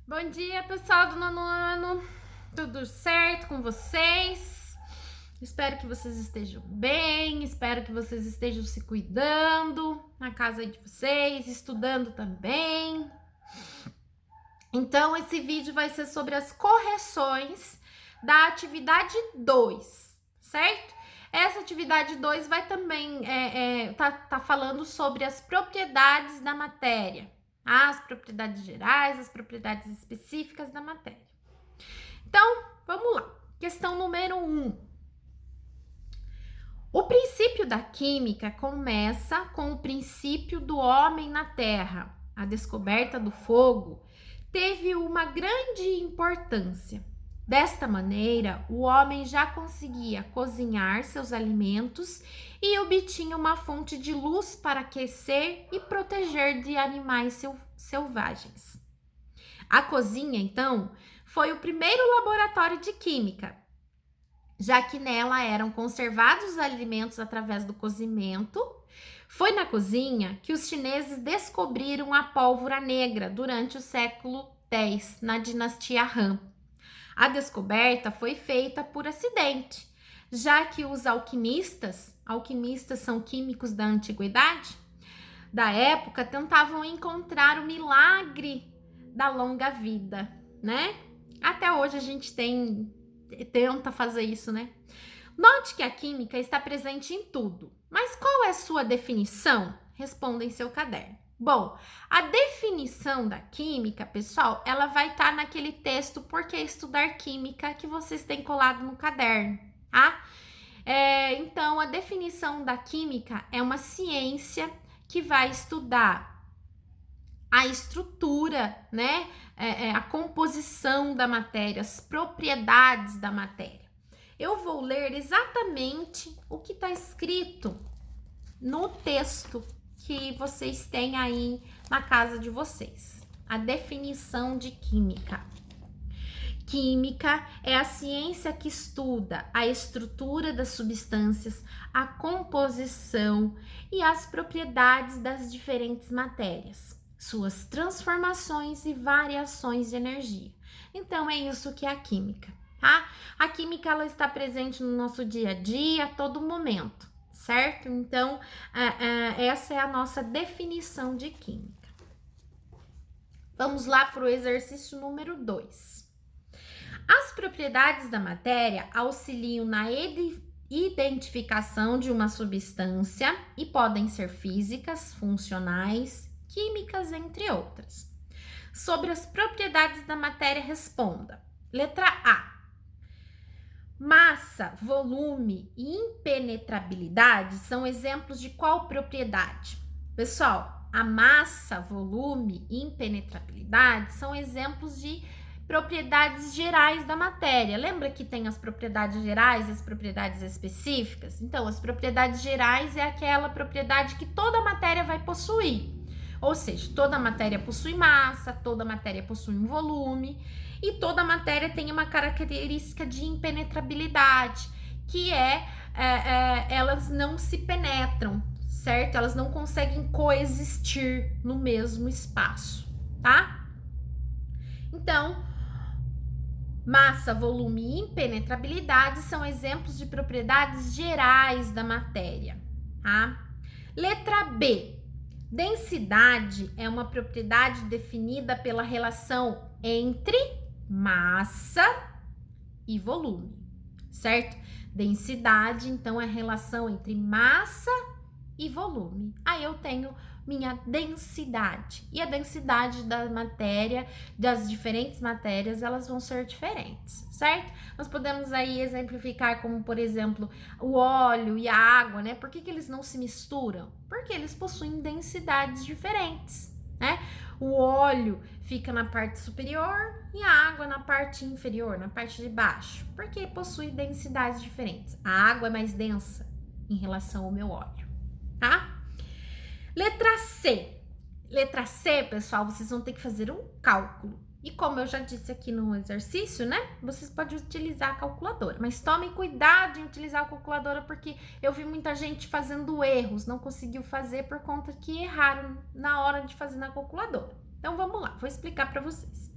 Bom dia, pessoal do nono ano. Tudo certo com vocês? Espero que vocês estejam bem, espero que vocês estejam se cuidando na casa de vocês, estudando também. Então, esse vídeo vai ser sobre as correções da atividade 2, certo? Essa atividade 2 vai também tá falando sobre as propriedades da matéria, as propriedades gerais, as propriedades específicas da matéria. Então, vamos lá. Questão número 1. O princípio da química começa com o princípio do homem na Terra. A descoberta do fogo teve uma grande importância. Desta maneira, o homem já conseguia cozinhar seus alimentos e obtinha uma fonte de luz para aquecer e proteger de animais selvagens. A cozinha, então, foi o primeiro laboratório de química, já que nela eram conservados os alimentos através do cozimento. Foi na cozinha que os chineses descobriram a pólvora negra durante o século X, na dinastia Han. A descoberta foi feita por acidente, já que os alquimistas são químicos da antiguidade, da época, tentavam encontrar o milagre da longa vida, né? Até hoje a gente tenta fazer isso, né? Note que a química está presente em tudo. Mas qual é a sua definição? Responda em seu caderno. Bom, a definição da química, pessoal, ela vai estar naquele texto Por que Estudar Química que vocês têm colado no caderno, tá? Então, a definição da química é uma ciência que vai estudar a estrutura, né? A composição da matéria, as propriedades da matéria. Eu vou ler exatamente o que está escrito no texto que vocês têm aí na casa de vocês. A definição de química. Química é a ciência que estuda a estrutura das substâncias, a composição e as propriedades das diferentes matérias, suas transformações e variações de energia. Então, é isso que é a química, tá? A química, ela está presente no nosso dia a dia, a todo momento, certo? Então, essa é a nossa definição de química. Vamos lá para o exercício número 2. As propriedades da matéria auxiliam na identificação de uma substância e podem ser físicas, funcionais, químicas, entre outras. Sobre as propriedades da matéria, responda. Letra A. Massa, volume e impenetrabilidade são exemplos de qual propriedade? Pessoal, a massa, volume e impenetrabilidade são exemplos de propriedades gerais da matéria. Lembra que tem as propriedades gerais e as propriedades específicas? Então, as propriedades gerais é aquela propriedade que toda matéria vai possuir. Ou seja, toda matéria possui massa, toda matéria possui um volume e toda matéria tem uma característica de impenetrabilidade, que elas não se penetram, certo? Elas não conseguem coexistir no mesmo espaço, tá? Então, massa, volume e impenetrabilidade são exemplos de propriedades gerais da matéria, tá? Letra B. Densidade é uma propriedade definida pela relação entre massa e volume, certo? Densidade, então, é a relação entre massa e volume. Aí eu tenho minha densidade. E a densidade da matéria, das diferentes matérias, elas vão ser diferentes, certo? Nós podemos aí exemplificar como, por exemplo, o óleo e a água, né? Por que eles não se misturam? Porque eles possuem densidades diferentes, né? O óleo fica na parte superior e a água na parte inferior, na parte de baixo, porque possui densidades diferentes. A água é mais densa em relação ao meu óleo, tá? Letra C. Letra C, pessoal, vocês vão ter que fazer um cálculo. E como eu já disse aqui no exercício, né? Vocês podem utilizar a calculadora. Mas tomem cuidado em utilizar a calculadora, porque eu vi muita gente fazendo erros. Não conseguiu fazer por conta que erraram na hora de fazer na calculadora. Então, vamos lá. Vou explicar para vocês.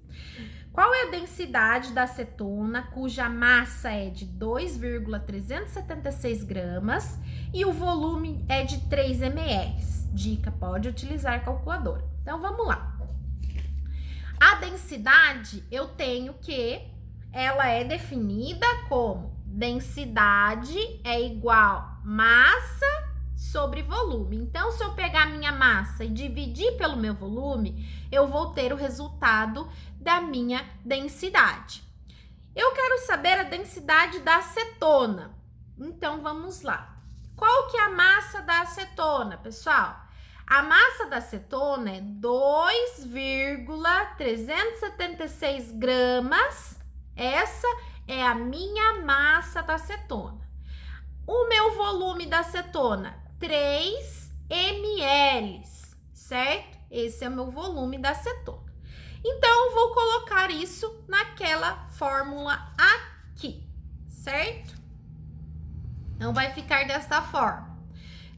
Qual é a densidade da acetona, cuja massa é de 2,376 gramas e o volume é de 3 ml? Dica, pode utilizar calculadora. Então, vamos lá. A densidade, eu tenho que ela é definida como densidade é igual massa sobre volume. Então, se eu pegar minha massa e dividir pelo meu volume, eu vou ter o resultado da minha densidade. Eu quero saber a densidade da acetona. Então, vamos lá. Qual que é a massa da acetona, pessoal? A massa da acetona é 2,376 gramas. Essa é a minha massa da acetona. O meu volume da acetona, 3 ml, certo? Esse é o meu volume da acetona. Então, eu vou colocar isso naquela fórmula aqui, certo? Então, vai ficar desta forma.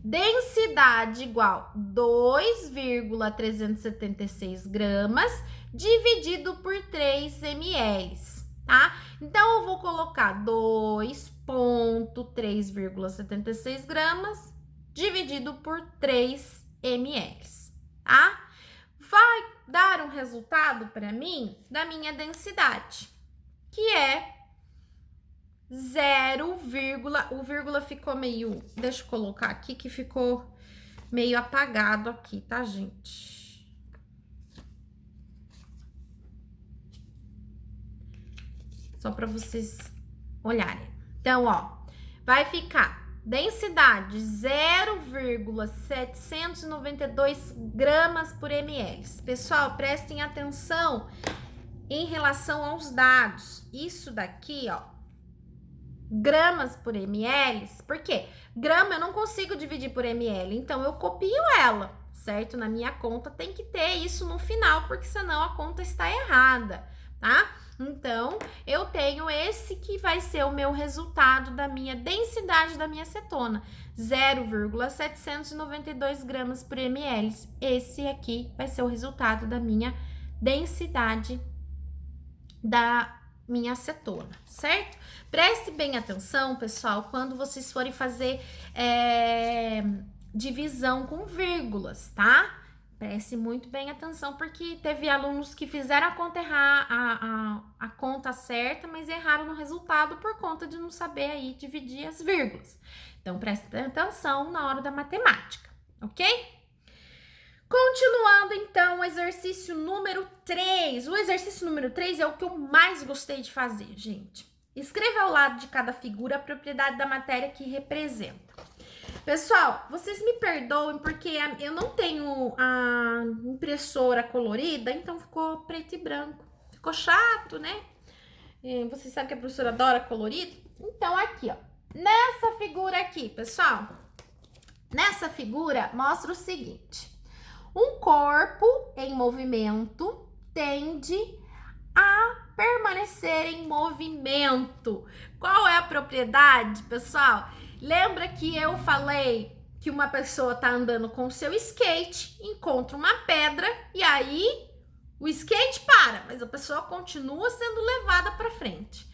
Densidade igual 2,376 gramas dividido por 3 ml, tá? Então, eu vou colocar 2,376 gramas dividido por 3 ml, tá? Vai dar um resultado para mim da minha densidade, que é 0, o vírgula ficou meio, deixa eu colocar aqui que ficou meio apagado aqui, tá, gente? Só para vocês olharem. Então, ó, vai ficar densidade 0,792 gramas por ml. Pessoal, prestem atenção em relação aos dados. Isso daqui, ó, gramas por ml, por quê? Grama eu não consigo dividir por ml, então eu copio ela, certo? Na minha conta tem que ter isso no final, porque senão a conta está errada, tá? Então, eu tenho esse que vai ser o meu resultado da minha densidade da minha acetona, 0,792 gramas por ml. Esse aqui vai ser o resultado da minha densidade da minha acetona, certo? Preste bem atenção, pessoal, quando vocês forem fazer divisão com vírgulas, tá? Preste muito bem atenção, porque teve alunos que fizeram a conta a conta certa, mas erraram no resultado por conta de não saber aí dividir as vírgulas. Então, preste atenção na hora da matemática, ok? Continuando, então, o exercício número 3. O exercício número 3 é o que eu mais gostei de fazer, gente. Escreva ao lado de cada figura a propriedade da matéria que representa. Pessoal, vocês me perdoem porque eu não tenho a impressora colorida, então ficou preto e branco. Ficou chato, né? Vocês sabem que a professora adora colorido? Então, aqui, ó. Nessa figura aqui, pessoal. Nessa figura, mostra o seguinte. Um corpo em movimento tende a permanecer em movimento. Qual é a propriedade, pessoal? Lembra que eu falei que uma pessoa tá andando com o seu skate, encontra uma pedra e aí o skate para, mas a pessoa continua sendo levada para frente.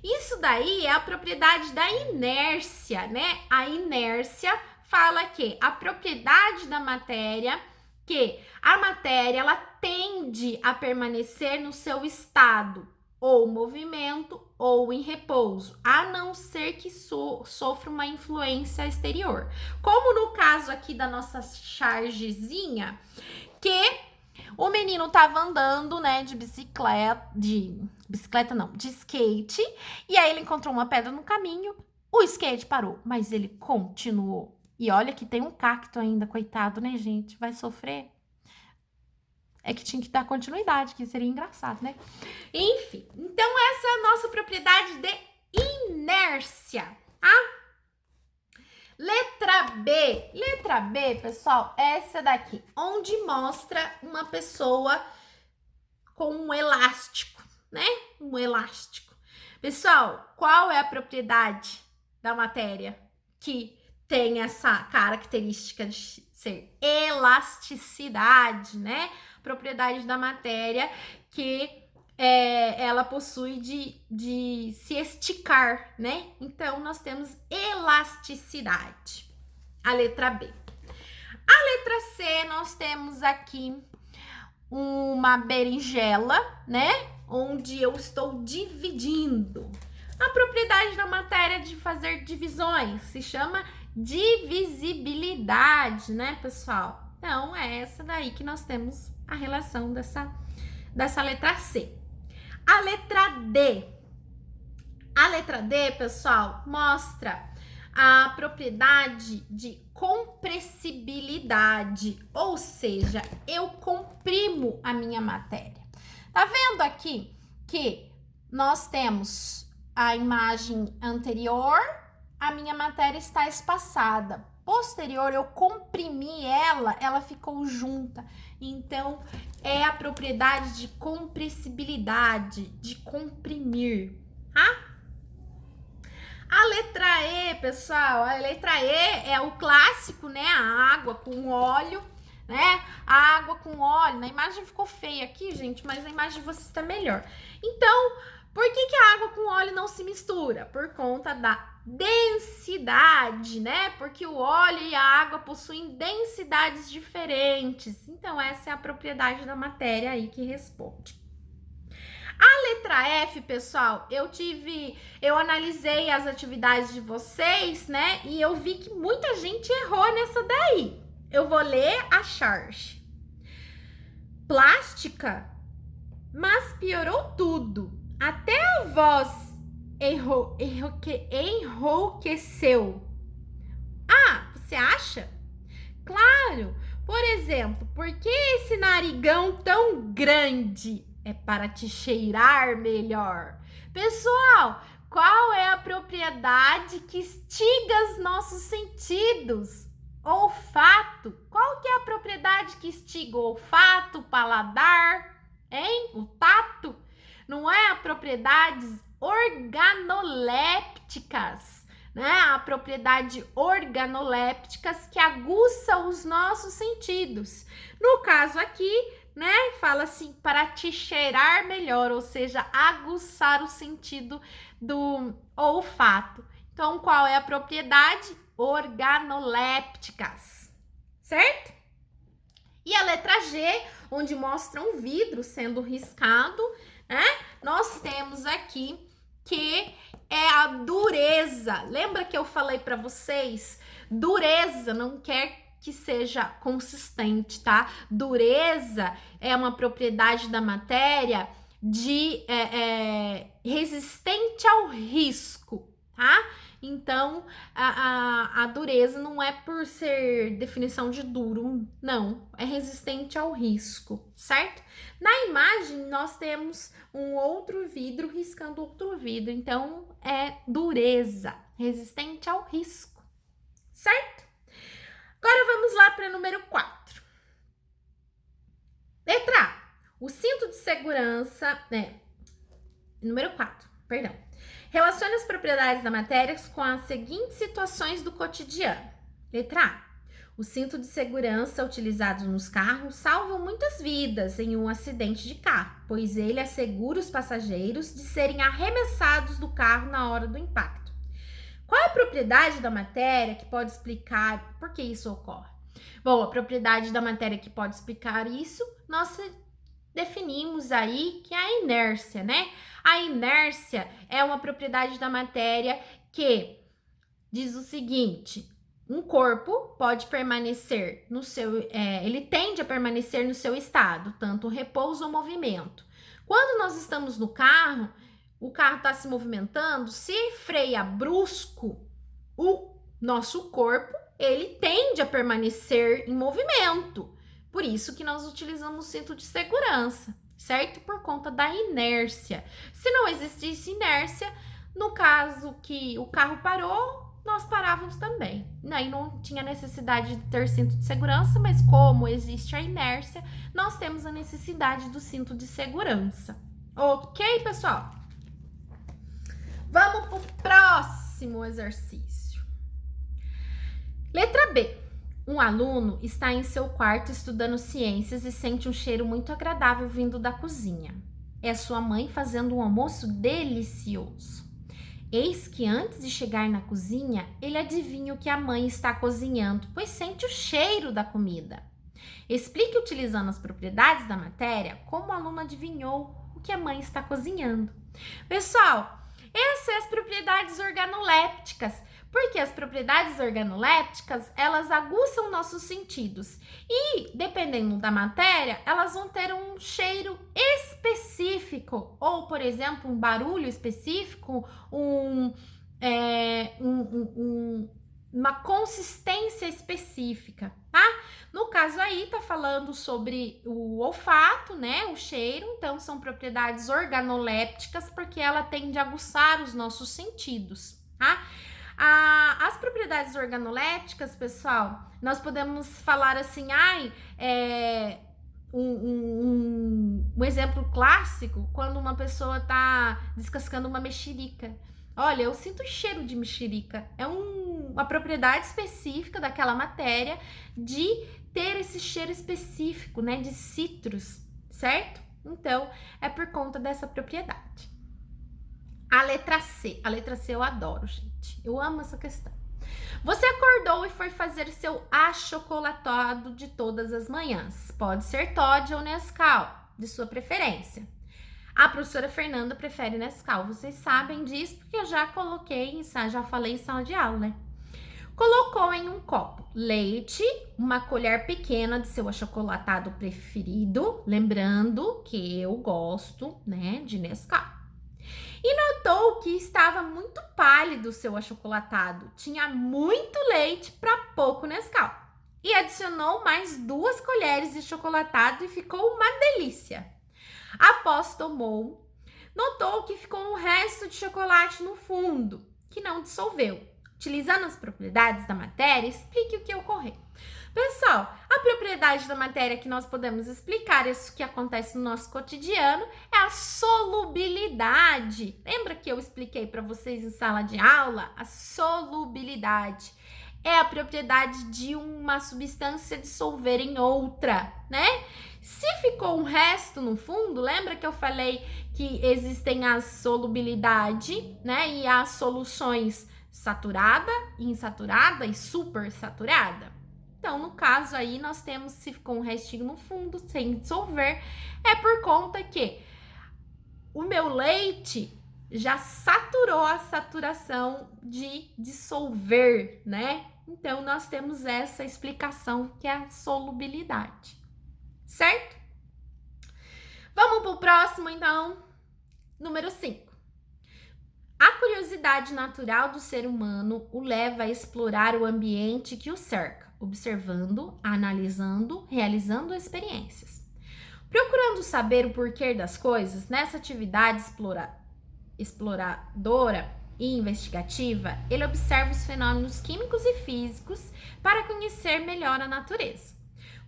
Isso daí é a propriedade da inércia, né? A inércia fala que a propriedade da matéria, que a matéria ela tende a permanecer no seu estado ou movimento ou em repouso, a não ser que sofra uma influência exterior. Como no caso aqui da nossa chargezinha, que o menino tava andando, né, de skate, e aí ele encontrou uma pedra no caminho, o skate parou, mas ele continuou. E olha que tem um cacto ainda, coitado, né, gente? Vai sofrer. É que tinha que dar continuidade, que seria engraçado, né? Enfim, então essa é a nossa propriedade de inércia, tá? Letra B. Letra B, pessoal, essa daqui, onde mostra uma pessoa com um elástico, né? Um elástico. Pessoal, qual é a propriedade da matéria que tem essa característica de ser elasticidade, né? Propriedade da matéria que ela possui de se esticar, né? Então, nós temos elasticidade. A letra B. A letra C, nós temos aqui uma berinjela, né? Onde eu estou dividindo. A propriedade da matéria de fazer divisões se chama divisibilidade, né, pessoal? Então, é essa daí que nós temos a relação dessa letra C. A letra D. A letra D, pessoal, mostra a propriedade de compressibilidade, ou seja, eu comprimo a minha matéria. Tá vendo aqui que nós temos a imagem anterior, a minha matéria está espaçada. Posterior, eu comprimi ela ficou junta. Então, é a propriedade de compressibilidade, de comprimir, tá? A letra E, pessoal, a letra E é o clássico, né? A água com óleo, né? A água com óleo. Na imagem ficou feia aqui, gente, mas a imagem de vocês está melhor. Então, por que a água com óleo não se mistura? Por conta da densidade, né? Porque o óleo e a água possuem densidades diferentes. Então, essa é a propriedade da matéria aí que responde. A letra F, pessoal, eu analisei as atividades de vocês, né? E eu vi que muita gente errou nessa daí. Eu vou ler a charge. Plástica, mas piorou tudo. Até a voz enrouqueceu. Ah, você acha? Claro. Por exemplo, por que esse narigão tão grande? É para te cheirar melhor. Pessoal, qual é a propriedade que instiga os nossos sentidos? Olfato. Qual que é a propriedade que instiga o olfato, o paladar, hein? O tato? Não é a propriedades organolépticas, né? A propriedade organolépticas que aguça os nossos sentidos. No caso aqui, né? Fala assim, para te cheirar melhor, ou seja, aguçar o sentido do olfato. Então, qual é a propriedade? Organolépticas, certo? E a letra G, onde mostra um vidro sendo riscado, né? Nós temos aqui que é a dureza. Lembra que eu falei para vocês? Dureza não quer que seja consistente, tá? Dureza é uma propriedade da matéria de resistente ao risco, tá? Então, a dureza não é por ser definição de duro, não. É resistente ao risco, certo? Na imagem, nós temos um outro vidro riscando outro vidro. Então, é dureza, resistente ao risco, certo? Agora vamos lá para número 4. Letra A. O cinto de segurança, número 4, perdão. Relacione as propriedades da matéria com as seguintes situações do cotidiano. Letra A. O cinto de segurança utilizado nos carros salva muitas vidas em um acidente de carro, pois ele assegura os passageiros de serem arremessados do carro na hora do impacto. Qual é a propriedade da matéria que pode explicar por que isso ocorre? Bom, a propriedade da matéria que pode explicar isso, nós definimos aí que é a inércia, né? A inércia é uma propriedade da matéria que diz o seguinte: um corpo pode permanecer no seu, ele tende a permanecer no seu estado, tanto repouso ou movimento. Quando nós estamos no carro, o carro está se movimentando, se freia brusco, o nosso corpo, ele tende a permanecer em movimento. Por isso que nós utilizamos o cinto de segurança, certo? Por conta da inércia. Se não existisse inércia, no caso que o carro parou, nós parávamos também. Aí não tinha necessidade de ter cinto de segurança, mas como existe a inércia, nós temos a necessidade do cinto de segurança. Ok, pessoal? Vamos para o próximo exercício. Letra B. Um aluno está em seu quarto estudando ciências e sente um cheiro muito agradável vindo da cozinha. é sua mãe fazendo um almoço delicioso. Eis que antes de chegar na cozinha, ele adivinha o que a mãe está cozinhando, pois sente o cheiro da comida. Explique utilizando as propriedades da matéria como o aluno adivinhou o que a mãe está cozinhando. Pessoal, essas são as propriedades organolépticas, porque as propriedades organolépticas, elas aguçam nossos sentidos e, dependendo da matéria, elas vão ter um cheiro específico, ou, por exemplo, um barulho específico, uma consistência específica, tá? No caso aí, tá falando sobre o olfato, né? O cheiro, então são propriedades organolépticas, porque ela tende a aguçar os nossos sentidos, tá? As propriedades organolépticas, pessoal, nós podemos falar assim, um exemplo clássico, quando uma pessoa tá descascando uma mexerica. Olha, eu sinto o cheiro de mexerica. É uma propriedade específica daquela matéria de ter esse cheiro específico, né, de citros, certo? Então, é por conta dessa propriedade. A letra C eu adoro, gente. Eu amo essa questão. Você acordou e foi fazer seu achocolatado de todas as manhãs. Pode ser Toddy ou Nescau, de sua preferência. A professora Fernanda prefere Nescau. Vocês sabem disso porque eu já já falei em sala de aula, né? Colocou em um copo leite, uma colher pequena de seu achocolatado preferido, lembrando que eu gosto, né, de Nescau. E notou que estava muito pálido o seu achocolatado. Tinha muito leite para pouco Nescau. E adicionou mais 2 colheres de chocolatado e ficou uma delícia. Após tomou, notou que ficou um resto de chocolate no fundo, que não dissolveu. Utilizando as propriedades da matéria, explique o que ocorreu. Pessoal, a propriedade da matéria que nós podemos explicar, isso que acontece no nosso cotidiano, é a solubilidade. Lembra que eu expliquei para vocês em sala de aula? A solubilidade é a propriedade de uma substância dissolver em outra, né? Se ficou um resto no fundo, lembra que eu falei que existem a solubilidade, né? E as soluções saturada, insaturada e supersaturada. Então, no caso aí, nós temos, se ficou um restinho no fundo, sem dissolver, é por conta que o meu leite já saturou a saturação de dissolver, né? Então, nós temos essa explicação que é a solubilidade, certo? Vamos para o próximo, então, número 5. A curiosidade natural do ser humano o leva a explorar o ambiente que o cerca, observando, analisando, realizando experiências. Procurando saber o porquê das coisas, nessa atividade exploradora e investigativa, ele observa os fenômenos químicos e físicos para conhecer melhor a natureza.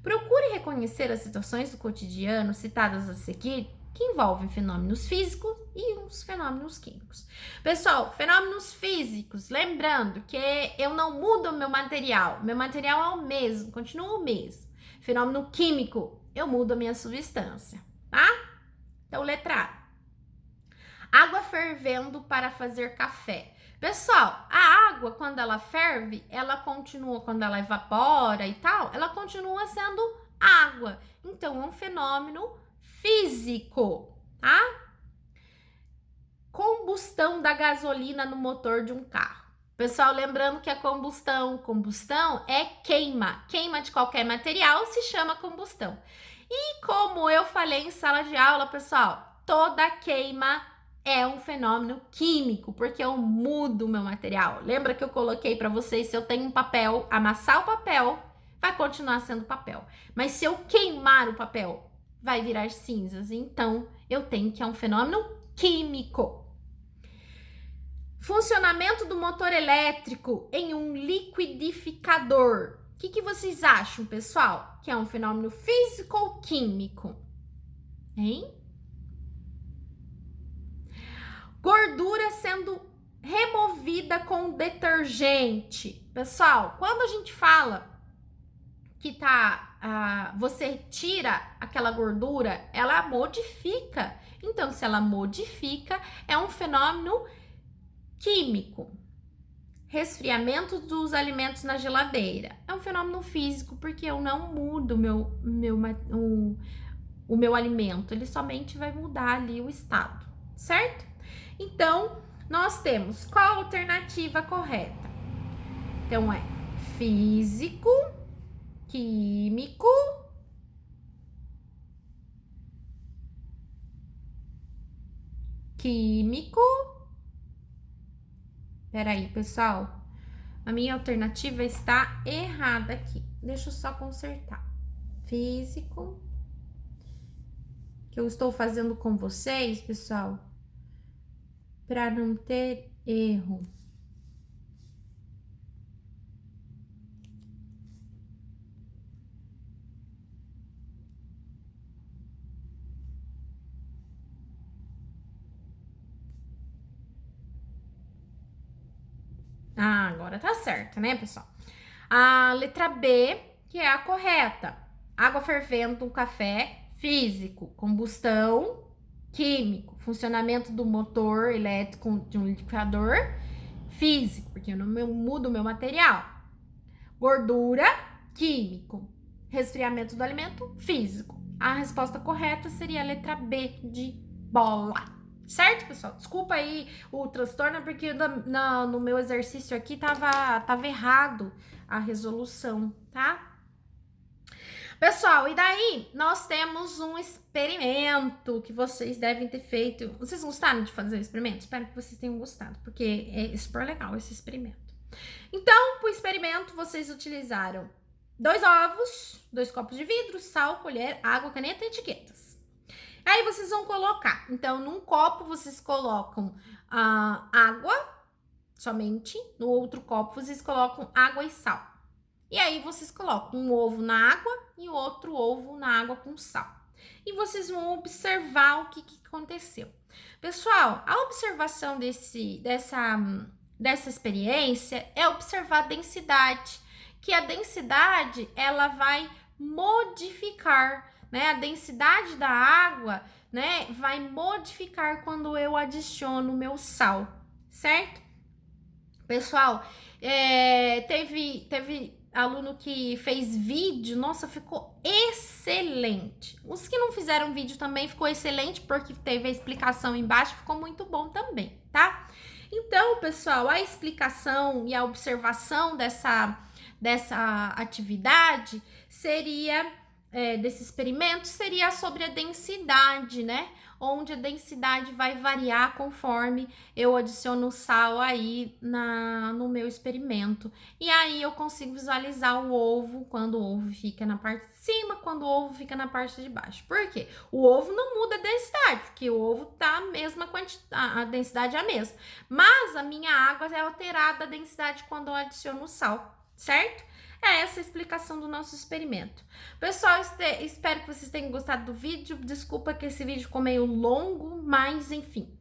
Procure reconhecer as situações do cotidiano citadas a seguir, que envolvem fenômenos físicos e os fenômenos químicos. Pessoal, fenômenos físicos, lembrando que eu não mudo o meu material é o mesmo, continua o mesmo. Fenômeno químico, eu mudo a minha substância, tá? Então, letra A. Água fervendo para fazer café. Pessoal, a água, quando ela ferve, ela continua, quando ela evapora e tal, ela continua sendo água. Então, é um fenômeno físico, tá? Combustão da gasolina no motor de um carro. Pessoal, lembrando que a combustão é queima de qualquer material se chama combustão. E como eu falei em sala de aula, pessoal, toda queima é um fenômeno químico, porque eu mudo o meu material. Lembra que eu coloquei para vocês, se eu tenho um papel, amassar o papel, vai continuar sendo papel. Mas se eu queimar o papel, vai virar cinzas. Então, eu tenho que é um fenômeno químico. Funcionamento do motor elétrico em um liquidificador. O que vocês acham, pessoal? Que é um fenômeno físico ou químico? Hein? Gordura sendo removida com detergente. Pessoal, quando a gente fala que você tira aquela gordura, ela modifica. Então, se ela modifica, é um fenômeno químico. Resfriamento dos alimentos na geladeira é um fenômeno físico, porque eu não mudo o meu alimento, ele somente vai mudar ali o estado, certo? Então, nós temos qual a alternativa correta? Então, é físico, químico, Peraí, pessoal. A minha alternativa está errada aqui. Deixa eu só consertar. Físico. Que eu estou fazendo com vocês, pessoal, para não ter erro. Ah, agora tá certo, né, pessoal? A letra B, que é a correta. Água fervendo, café, físico, combustão, químico, funcionamento do motor elétrico de um liquidificador, físico, porque eu não mudo o meu material. Gordura, químico, resfriamento do alimento, físico. A resposta correta seria a letra B de bola. Certo, pessoal? Desculpa aí o transtorno, porque no meu exercício aqui tava errado a resolução, tá? Pessoal, e daí nós temos um experimento que vocês devem ter feito. Vocês gostaram de fazer o experimento? Espero que vocês tenham gostado, porque é super legal esse experimento. Então, para o experimento, vocês utilizaram 2 ovos, 2 copos de vidro, sal, colher, água, caneta e etiquetas. Aí vocês vão colocar, então, num copo vocês colocam água somente, no outro copo vocês colocam água e sal. E aí vocês colocam um ovo na água e outro ovo na água com sal. E vocês vão observar o que aconteceu. Pessoal, a observação dessa experiência é observar a densidade, que a densidade ela vai modificar, né? A densidade da água, né, vai modificar quando eu adiciono o meu sal, certo? Pessoal, teve aluno que fez vídeo, nossa, ficou excelente. Os que não fizeram vídeo também ficou excelente, porque teve a explicação embaixo, ficou muito bom também, tá? Então, pessoal, a explicação e a observação dessa atividade seria, desse experimento, seria sobre a densidade, né? Onde a densidade vai variar conforme eu adiciono sal aí no meu experimento. E aí eu consigo visualizar o ovo, quando o ovo fica na parte de cima, quando o ovo fica na parte de baixo. Por quê? O ovo não muda a densidade, porque o ovo tá a mesma quantidade, a densidade é a mesma. Mas a minha água é alterada a densidade quando eu adiciono sal, certo? É essa a explicação do nosso experimento. Pessoal, espero que vocês tenham gostado do vídeo. Desculpa que esse vídeo ficou meio longo, mas enfim.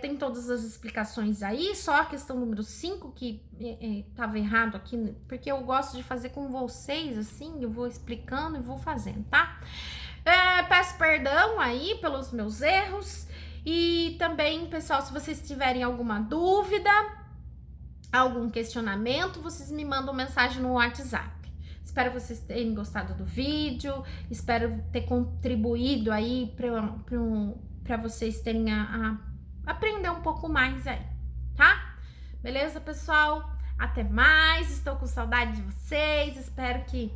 Tem todas as explicações aí, só a questão número 5 que estava errado aqui, porque eu gosto de fazer com vocês, assim, eu vou explicando e vou fazendo, tá? Peço perdão aí pelos meus erros e também, pessoal, se vocês tiverem alguma dúvida, algum questionamento, vocês me mandam mensagem no WhatsApp. Espero vocês tenham gostado do vídeo, espero ter contribuído aí para vocês terem aprender um pouco mais aí, tá? Beleza, pessoal? Até mais, estou com saudade de vocês, espero que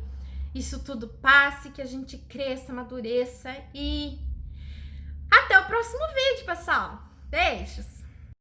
isso tudo passe, que a gente cresça, amadureça e até o próximo vídeo, pessoal. Beijos!